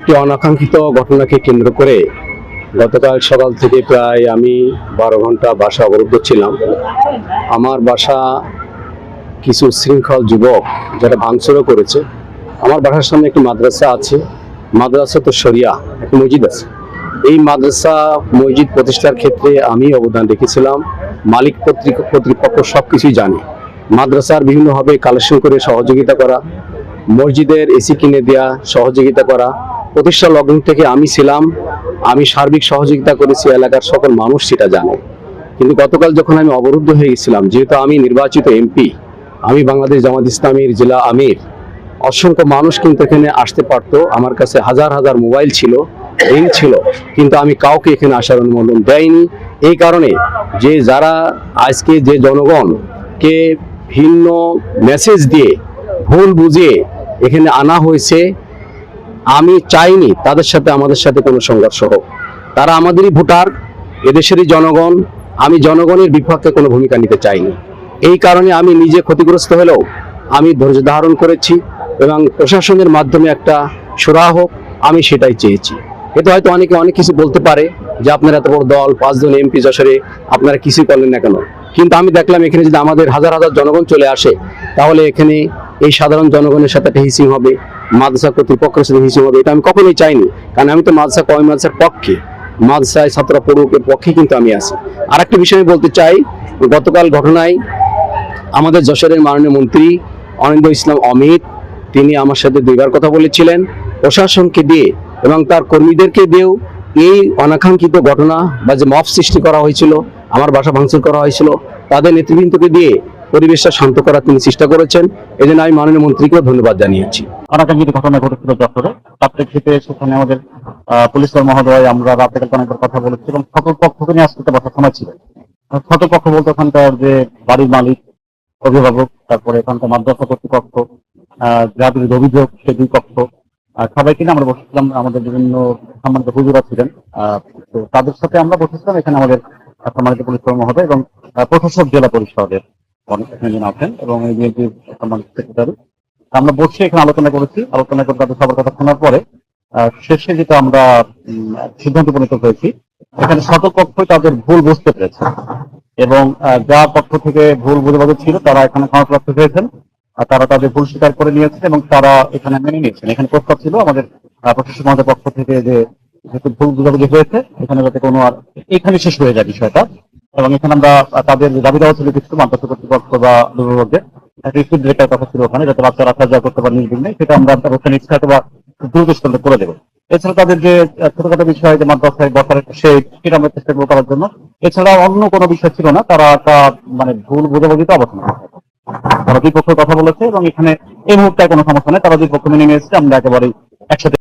একটি অনাকাঙ্ক্ষিত ঘটনাকে কেন্দ্র করে গতকাল সকাল থেকে প্রায় আমি 12 ঘন্টা বাসা অবরুদ্ধ ছিলাম। আমার বাসা কিছু শৃঙ্খল যুবক যারা ভাঙচুরও করেছে। আমার বাসার সামনে একটি মাদ্রাসা আছে, মাদ্রাসা তো শরিয়া, একটি মসজিদ আছে। এই মাদ্রাসা মসজিদ প্রতিষ্ঠার ক্ষেত্রে আমি অবদান রেখেছিলাম। মালিক কর্তৃপক্ষ সবকিছুই জানে। মাদ্রাসার বিভিন্নভাবে কালেকশন করে সহযোগিতা করা, মসজিদের এসি কিনে দেওয়া, সহযোগিতা করা, প্রতিষ্ঠা লগ্ন থেকে আমি ছিলাম। আমি সার্বিক সহযোগিতা করেছি, এলাকার সকল মানুষ সেটা জানে। কিন্তু গতকাল যখন আমি অবরুদ্ধ হয়ে গেছিলাম, যেহেতু আমি নির্বাচিত এমপি, আমি বাংলাদেশ জামাত ইসলামীর জেলা আমির, অসংখ্য মানুষ কিন্তু এখানে আসতে পারতো। আমার কাছে হাজার হাজার মোবাইল ছিল, রিং ছিল, কিন্তু আমি কাউকে এখানে আসার অনুমোদন দেয়নি। এই কারণে যে যারা আজকে যে জনগণকে ভিন্ন মেসেজ দিয়ে ভুল বুঝিয়ে এখানে আনা হয়েছে, আমি চাইনি তাদের সাথে আমাদের সাথে কোনো সংঘর্ষ হোক। তারা আমাদেরই ভোটার, এদেশেরই জনগণ। আমি জনগণের বিপক্ষে কোনো ভূমিকা নিতে চাইনি। এই কারণে আমি নিজে ক্ষতিগ্রস্ত হলেও আমি ধৈর্য ধারণ করেছি এবং প্রশাসনের মাধ্যমে একটা সুরাহা হোক, আমি সেটাই চেয়েছি। এতে হয়তো অনেকে অনেক কিছু বলতে পারে যে আপনারা এত বড় দল, 5 জন এমপি যশোরে, আপনারা কিছুই করলেন না কেন। কিন্তু আমি দেখলাম এখানে যদি আমাদের হাজার হাজার জনগণ চলে আসে, তাহলে এখানে এই সাধারণ জনগণের সাথে একটা হিসিং হবে, মাদ্রাসা কর্তৃপক্ষের সাথে হিসিং হবে। এটা আমি কখনোই চাইনি, কারণ আমি তো মাদ্রাসার পক্ষে, মাদ্রাসায় ছাত্র পড়ুকের পক্ষে কিন্তু আমি আছি। আর একটা বিষয় আমি বলতে চাই, গতকাল ঘটনায় আমাদের যশোরের মাননীয় মন্ত্রী অনিন্দ্য ইসলাম অমিত, তিনি আমার সাথে 2বার কথা বলেছিলেন। প্রশাসনকে দিয়ে এবং তার কর্মীদেরকে দিয়েও এই অনাকাঙ্ক্ষিত ঘটনা বা যে মব সৃষ্টি করা হয়েছিল, আমার বাসা ভাঙচুর করা হয়েছিল, তাদের নেতৃবৃন্দকে দিয়ে পরিবেশটা শান্ত করার তিনি চেষ্টা করেছেন। এই জন্য আমি মাননীয় মন্ত্রীকেও ধন্যবাদ জানিয়েছি। অনাকাঙ্ক্ষিত ঘটনা ঘটেছিল যশোরে, তার প্রেক্ষিতে সেখানে আমাদের পুলিশ মহোদয়, আমরা রাতে অনেকবার কথা বলেছি এবং সকল পক্ষকে নিয়ে আসতে বসার সময় ছিল। সকল পক্ষ বলতে ওখানকার যে বাড়ির মালিক, অভিভাবক, তারপরে এখানকার মাদ্রাসা কর্তৃপক্ষ, যাদের অভিযোগ সে 2 পক্ষ, সবাইকে নিয়ে আমরা বসেছিলাম। আমাদের বিভিন্ন সম্মানিত হুজুরা ছিলেন, তো তাদের সাথে আমরা বসেছিলাম। এখানে আমাদের সম্মানিত পুলিশ মহোদয় এবং প্রশাসক জেলা পরিষদের অনেকজন আছেন এবং এই বিএনপির সম্মানিত সেক্রেটারি। আমরা বসে এখানে আলোচনা করেছি। আলোচনা করে তাদের সবার কথা শোনার পরে শেষে যেটা আমরা সিদ্ধান্ত উপনীত হয়েছি, এখানে সকল পক্ষই তাদের ভুল বুঝতে পেরেছে এবং যা পক্ষ থেকে ভুল বোঝাবুঝি ছিল তারা এখানে ক্ষমাপ্রাপ্ত হয়েছেন। তারা তাদের ভুল স্বীকার করে নিয়েছেন এবং তারা এখানে মেনে নিয়েছেন। এখানে প্রস্তাব ছিল আমাদের প্রশাসক মহোদয়ের পক্ষ থেকে যে যেহেতু ভুল বোঝাবুঝি হয়েছে, এখানে যাতে কোনো আর এখানে শেষ হয়ে যায় বিষয়টা। এবং এখানে আমরা তাদের দাবি দেওয়া ছিল কিছু মাদ্রাসা কর্তৃপক্ষ বা অভিভাবকদের একটা স্কুল ডিরেক্টর কথা ছিল ওখানে, যাতে বাচ্চারা আসা যাওয়া করতে পারে নির্বিঘ্নে, সেটা আমরা ওখানে ইচ্ছা বা দ্রুত করে দেবো। এছাড়া তাদের যে ছোটখাটো বিষয় যে মাদ্রাসায় বসার সেটা আমরা চেষ্টা করবো করার জন্য। এছাড়া অন্য কোনো বিষয় ছিল না। তারা একটা মানে ভুল বোঝাবুঝিতে অবস্থান করে তারা 2 পক্ষের কথা বলেছে এবং এখানে এই মুহূর্তে কোনো সমস্যা নেই। তারা 2 পক্ষ মেনে নিয়েছে। আমরা একেবারেই একসাথে